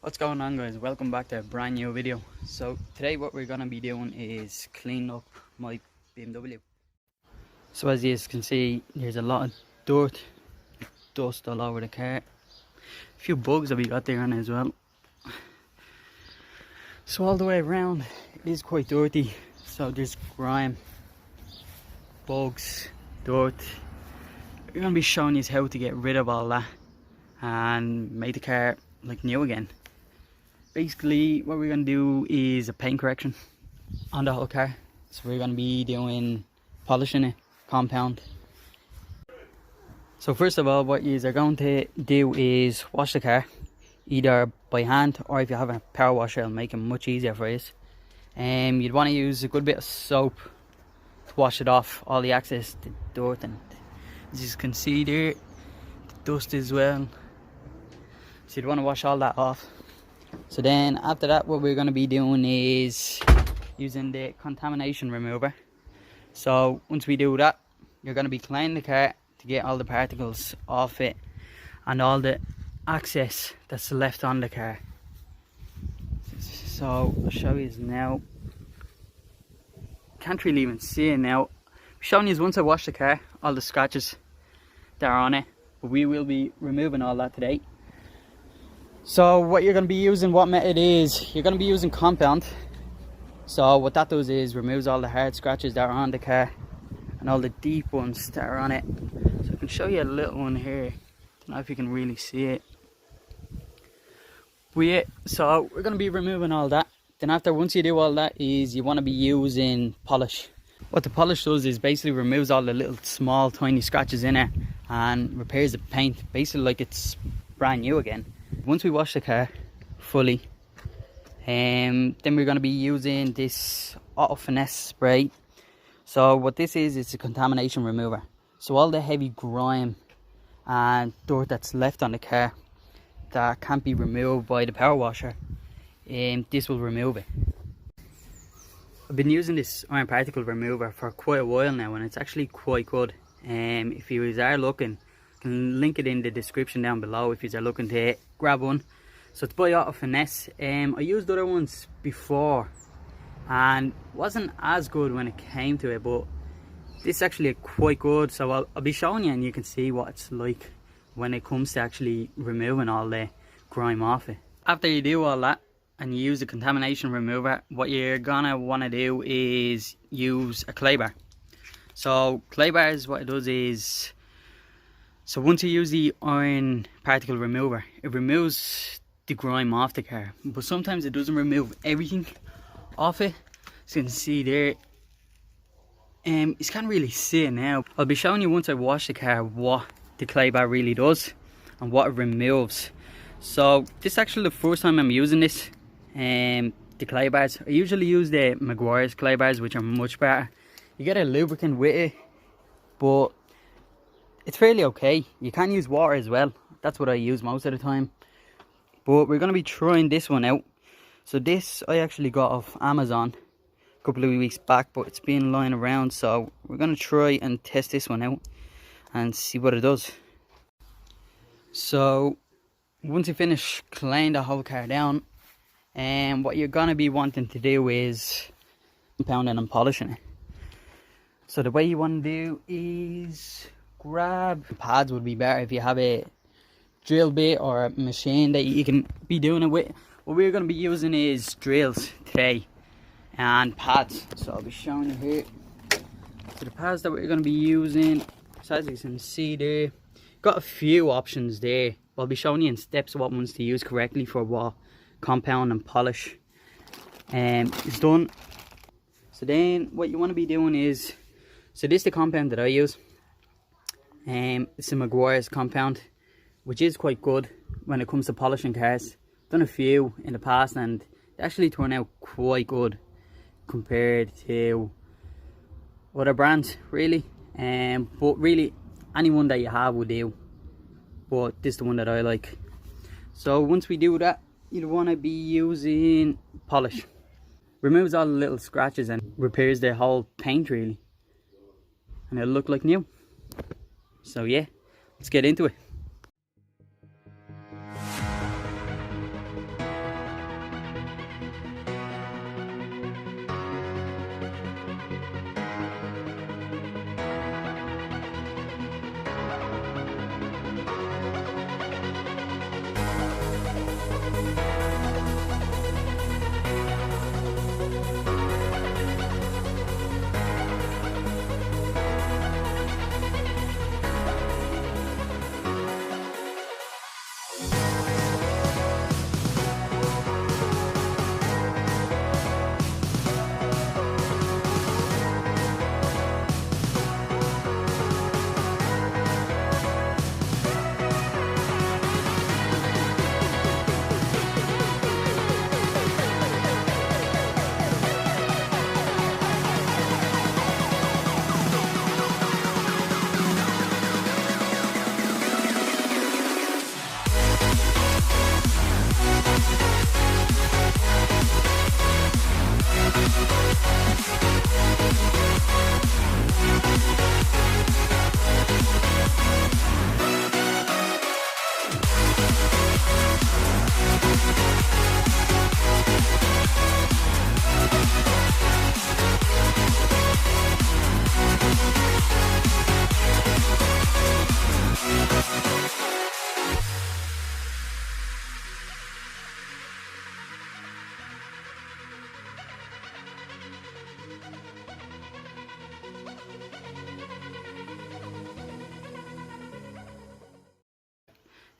What's going on, guys? Welcome back to a brand new video. So today what we're gonna be doing is cleaning up my BMW. So as you can see, there's a lot of dirt, dust all over the car. A few bugs that we got there on as well. So all the way around it is quite dirty. So there's grime, bugs, dirt. We're gonna be showing you how to get rid of all that and make the car like new again. Basically what we're going to do is a paint correction on the whole car. So we're going to be doing polishing it, compound. So first of all, what you are going to do is wash the car either by hand, or if you have a power washer, it'll make it much easier for you. You'd want to use a good bit of soap to wash it off, all the excess, the dirt, and as you can see there, the dust as well. So you'd want to wash all that off. So then after that, what we're going to be doing is using the contamination remover. So once we do that, you're going to be cleaning the car to get all the particles off it and all the excess that's left on the car. So I'll show you now. Can't really even see it now. I'm showing you once I wash the car, all the scratches that are on it. But we will be removing all that today. So what you're going to be using, what method is, you're going to be using compound. So what that does is removes all the hard scratches that are on the car and all the deep ones that are on it. So I can show you a little one here. Don't know if you can really see it. But yeah, so we're going to be removing all that. Then after, once you do all that, is you want to be using polish. What the polish does is basically removes all the little small tiny scratches in it and repairs the paint, basically like it's brand new again. Once we wash the car fully, then we're going to be using this finesse spray. So what this is, it's a contamination remover. So all the heavy grime and dirt that's left on the car that can't be removed by the power washer, this will remove it. I've been using this iron particle remover for quite a while now, and it's actually quite good. If you are looking, I can link it in the description down below if you are looking to grab one. So it's by finesse. I used other ones before and wasn't as good when it came to it, but this is actually quite good. So I'll be showing you and you can see what it's like when it comes to actually removing all the grime off it. After you do all that and you use the contamination remover, what you're gonna want to do is use a clay bar. So clay bars, what it does is, so once you use the iron particle remover, it removes the grime off the car, but sometimes it doesn't remove everything off it. So you can see there, you can't really see it now. I'll be showing you once I wash the car what the clay bar really does and what it removes. So this is actually the first time I'm using this, the clay bars. I usually use the Maguires clay bars, which are much better. You get a lubricant with it, but it's fairly okay. You can use water as well. That's what I use most of the time. But we're going to be trying this one out. So this I actually got off Amazon a couple of weeks back, but it's been lying around. So we're going to try and test this one out and see what it does. So once you finish cleaning the whole car down, and what you're going to be wanting to do is compounding and polishing it. So the way you want to do is grab pads. Would be better if you have a drill bit or a machine that you can be doing it with. What we're going to be using is drills today and pads. So I'll be showing you here. So the pads that we're going to be using, so as you can see there, got a few options there. I'll be showing you in steps what ones to use correctly for what compound and polish is done. So then what you want to be doing is, so this is the compound that I use. It's a Maguires compound, which is quite good when it comes to polishing cars. Done a few in the past and they actually turn out quite good compared to other brands, really. But really, anyone that you have will do, but this is the one that I like. So once we do that, you want to be using polish. Removes all the little scratches and repairs the whole paint really, and it'll look like new. So yeah, let's get into it.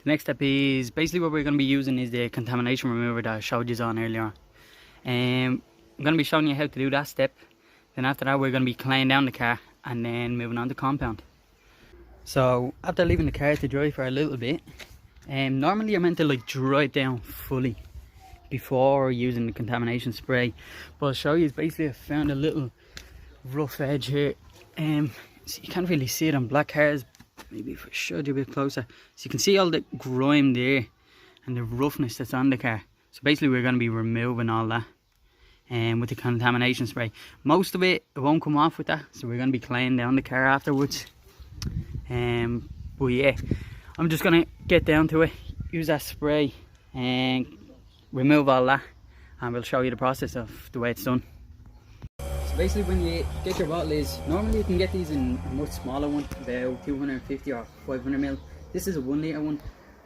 The next step is basically what we're going to be using is the contamination remover that I showed you on earlier. I'm going to be showing you how to do that step. Then after that we're going to be cleaning down the car and then moving on to compound. So after leaving the car to dry for a little bit, normally you're meant to like dry it down fully before using the contamination spray. But I'll show you, basically I found a little rough edge here. So you can't really see it on black cars. Maybe if I showed you a bit closer, so you can see all the grime there and the roughness that's on the car. So basically we're going to be removing all that with the contamination spray. Most of it won't come off with that, so we're going to be cleaning down the car afterwards. But yeah, I'm just going to get down to it, use that spray and remove all that, and we'll show you the process of the way it's done. So basically when you get your bottle is, normally you can get these in a much smaller one, about 250 or 500ml. This is a 1 litre one.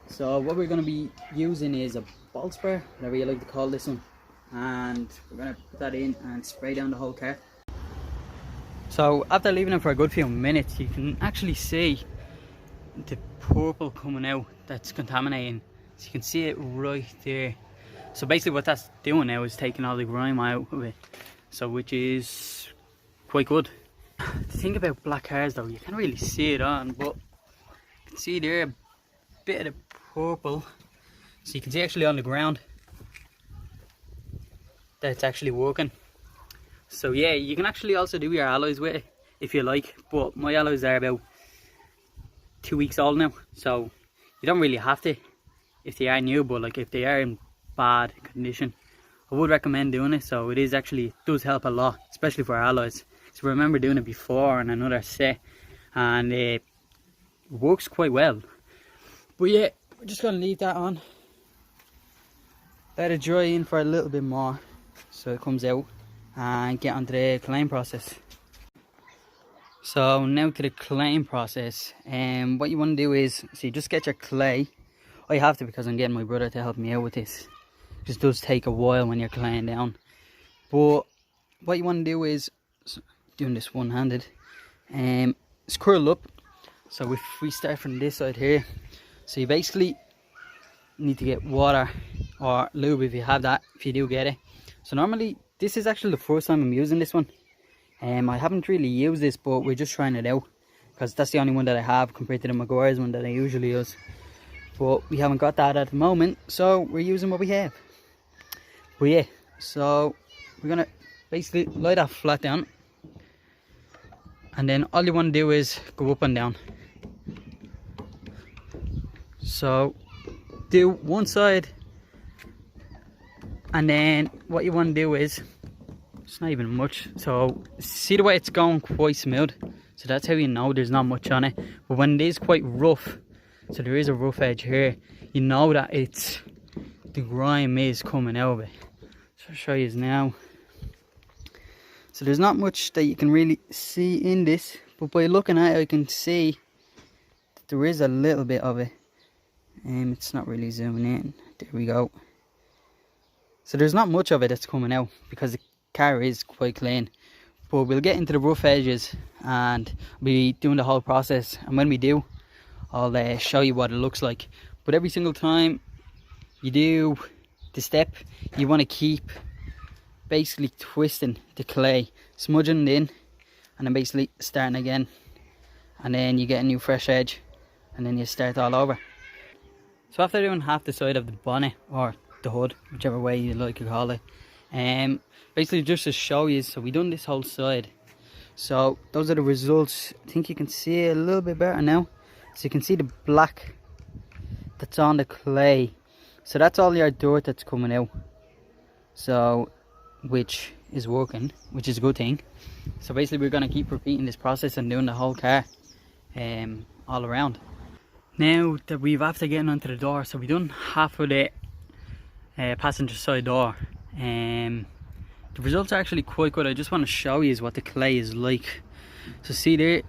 So what we're going to be using is a ball sprayer, whatever you like to call this one. And we're going to put that in and spray down the whole car. So after leaving it for a good few minutes, you can actually see the purple coming out that's contaminating. So you can see it right there. So basically what that's doing now is taking all the grime out of it. So which is quite good. The thing about black cars though, you can't really see it on, but you can see there a bit of the purple. So you can see actually on the ground that it's actually working. So yeah, you can actually also do your alloys with it if you like, but my alloys are about 2 weeks old now, so you don't really have to if they are new. But like if they are in bad condition, I would recommend doing it. So it is actually, it does help a lot, especially for alloys. So I remember doing it before on another set and it works quite well. But yeah, we're just going to leave that on, let it dry in for a little bit more so it comes out, and get onto the clean process. So now to the clean process, and what you want to do is, so you just get your clay. I have to, because I'm getting my brother to help me out with this. It just does take a while when you're claying down. But what you want to do is, doing this one-handed, it's curl up. So if we start from this side here, so you basically need to get water or lube if you have that, if you do get it. So normally this is actually the first time I'm using this one. I haven't really used this, but we're just trying it out because that's the only one that I have compared to the Maguires one that I usually use. But we haven't got that at the moment, so we're using what we have. But yeah, so we're gonna basically lie that flat down, and then all you want to do is go up and down. So do one side, and then what you want to do is, it's not even much, so see the way it's going quite smooth, so that's how you know there's not much on it. But when it is quite rough, so there is a rough edge here, you know that it's, the grime is coming out of it. So I'll show you now. So there's not much that you can really see in this, but by looking at it I can see that there is a little bit of it. It's not really zooming in. There we go. So there's not much of it that's coming out because the car is quite clean. But we'll get into the rough edges and we'll be doing the whole process, and when we do, I'll show you what it looks like. But every single time you do the step, you want to keep basically twisting the clay, smudging it in, and then basically starting again, and then you get a new fresh edge, and then you start all over. So after doing half the side of the bonnet or the hood, whichever way you like to call it, basically just to show you, so we done this whole side. So those are the results. I think you can see it a little bit better now. So you can see the black that's on the clay. So that's all your dirt that's coming out. So, which is working, which is a good thing. So basically we're going to keep repeating this process and doing the whole car all around. Now that we've after getting onto the door, so we've done half of the passenger side door. The results are actually quite good. I just want to show you what the clay is like. So see there,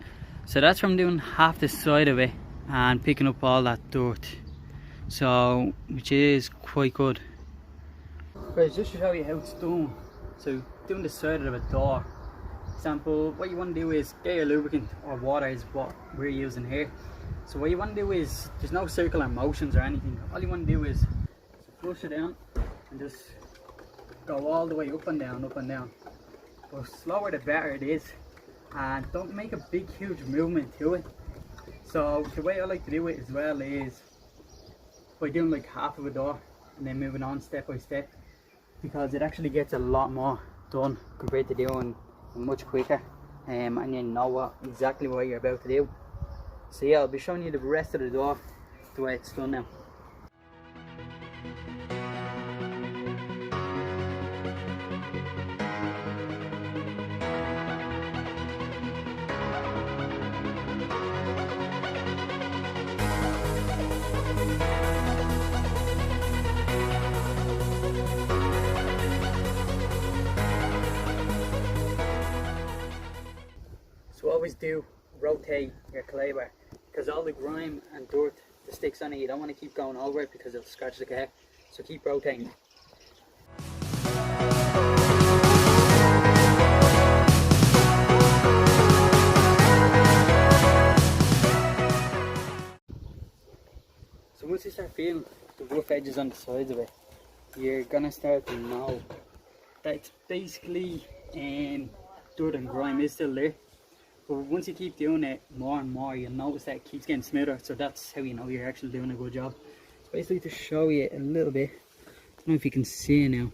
so that's from doing half the side of it and picking up all that dirt, so which is quite good. Guys, just to show you how it's done, so doing the side of a door, for example, what you want to do is get your lubricant, or water is what we're using here. So what you want to do is, there's no circular motions or anything. All you want to do is flush it down and just go all the way up and down, up and down. But slower the better it is, and don't make a big huge movement to it. So the way I like to do it as well is by doing like half of a door and then moving on step by step, because it actually gets a lot more done compared to doing much quicker, and you know exactly what you're about to do. So yeah, I'll be showing you the rest of the door the way it's done now. So always do rotate your clay bar, because all the grime and dirt that sticks on it, you don't want to keep going over it because it'll scratch the car. So keep rotating. So once you start feeling the rough edges on the sides of it, you're gonna start to know that it's basically dirt and grime is still there. But once you keep doing it more and more, you'll notice that it keeps getting smoother. So that's how you know you're actually doing a good job. It's basically to show you a little bit. I don't know if you can see it now,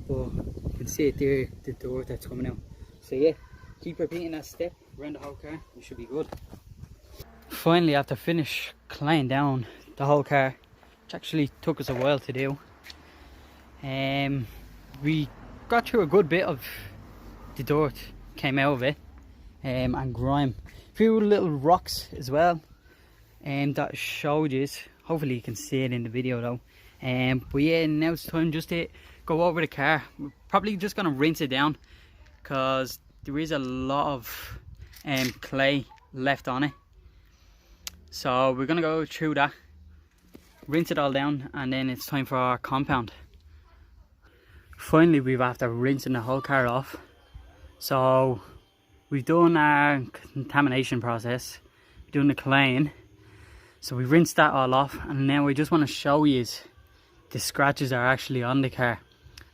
but you can see it there, the dirt that's coming out. So yeah, keep repeating that step around the whole car, you should be good. Finally, after finish claying down the whole car, which actually took us a while to do, we got through a good bit of the dirt came out of it, and grime, a few little rocks as well, that showed you. Hopefully you can see it in the video though. But yeah, now it's time just to go over the car. We're probably just gonna rinse it down because there is a lot of clay left on it. So we're gonna go through that, rinse it all down, and then it's time for our compound. Finally, we've after rinsing the whole car off. So we've done our contamination process, we're doing the claying. So we rinsed that all off, and now we just want to show you the scratches are actually on the car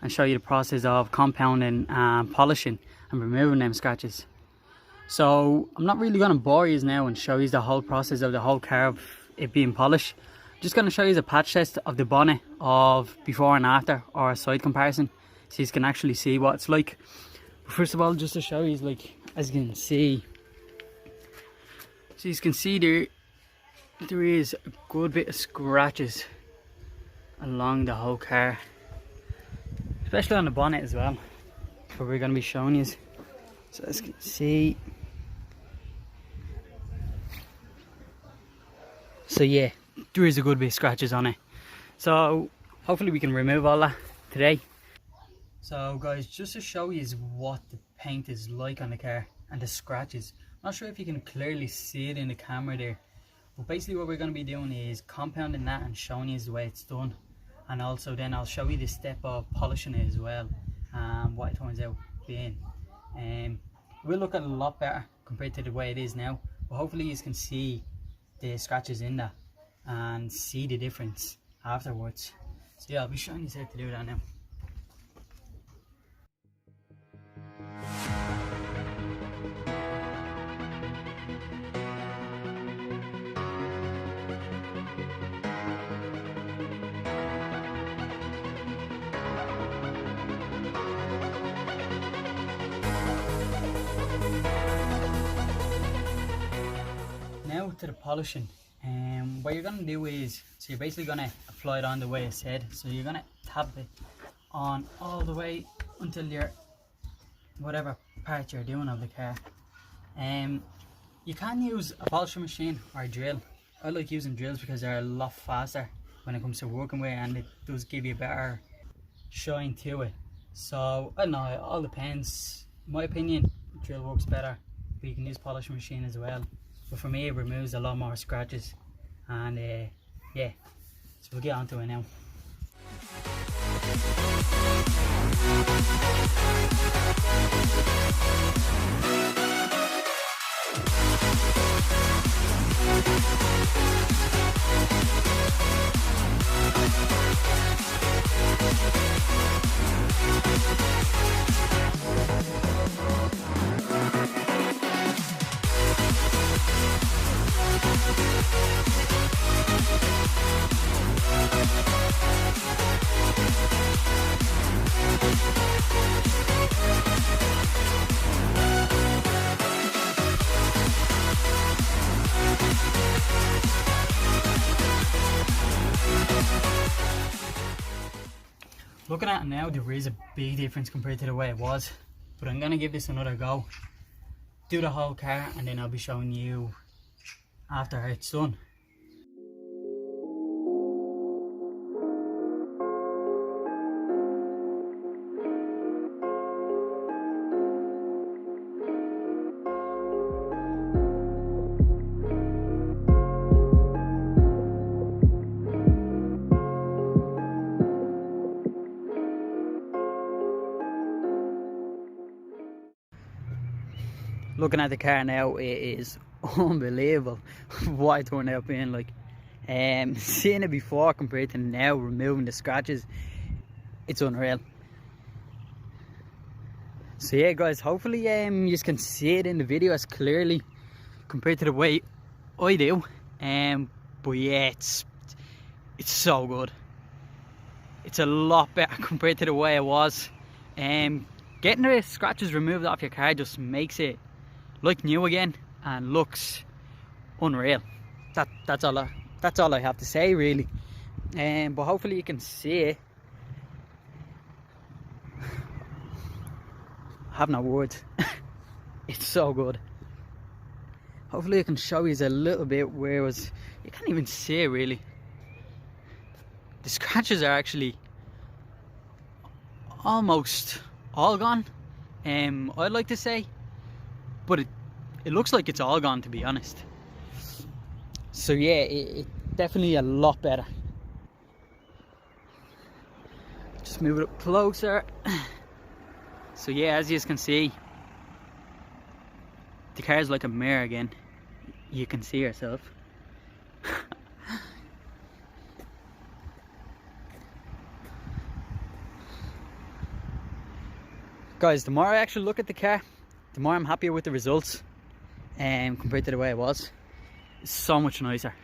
and show you the process of compounding and polishing and removing them scratches. So I'm not really going to bore you now and show you the whole process of the whole car of it being polished. I'm just going to show you a patch test of the bonnet of before and after, or a side comparison, so you can actually see what it's like. First of all, just to show you, like, as you can see, so you can see there is a good bit of scratches along the whole car, especially on the bonnet as well, what we're going to be showing you. So as you can see, so yeah, there is a good bit of scratches on it. So hopefully we can remove all that today. So guys, just to show you what the paint is like on the car and the scratches. I'm not sure if you can clearly see it in the camera there, but basically what we're going to be doing is compounding that and showing you the way it's done, and also then I'll show you the step of polishing it as well, and what it turns out being. We'll look at it a lot better compared to the way it is now, but hopefully you can see the scratches in that and see the difference afterwards. So yeah, I'll be showing you how to do that now. Now to the polishing. What you're going to do is, so you're basically going to apply it on the way I said. So you're going to tap it on all the way until you're whatever part you're doing of the car. You can use a polishing machine or a drill. I like using drills because they're a lot faster when it comes to working with, and it does give you a better shine to it. So I don't know, it all depends. In my opinion, drill works better, but you can use polishing machine as well. But for me, it removes a lot more scratches, and yeah, so we'll get on to it now. Looking at it now, there is a big difference compared to the way it was, but I'm going to give this another go, do the whole car, and then I'll be showing you after it's done. Looking at the car now, it is unbelievable what it turned out being like. Seeing it before compared to now, removing the scratches, it's unreal. So yeah guys, hopefully you can see it in the video as clearly compared to the way I do. But yeah, it's so good. It's a lot better compared to the way it was. Getting the scratches removed off your car just makes it like new again and looks unreal. That's all I have to say really. But hopefully you can see it. I have no words. It's so good. Hopefully I can show you a little bit where it was. You can't even see it really. The scratches are actually almost all gone, I'd like to say, but it looks like it's all gone, to be honest. So yeah, it definitely a lot better. Just move it up closer. So yeah, as you can see, the car is like a mirror again. You can see yourself. Guys, the more I actually look at the car, the more I'm happier with the results compared to the way it was. It's so much nicer.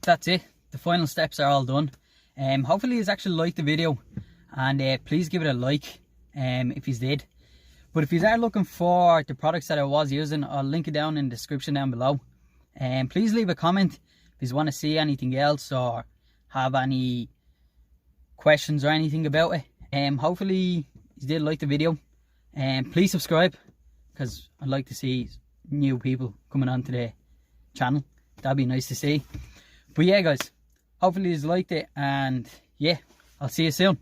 That's it. The final steps are all done. Hopefully you actually liked the video, and please give it a like if you did. But if you are looking for the products that I was using, I'll link it down in the description down below. Please leave a comment if you want to see anything else or have any questions or anything about it. Hopefully you did like the video, and please subscribe, because I'd like to see new people coming onto the channel. That'd be nice to see. But yeah guys, hopefully you liked it, and yeah, I'll see you soon.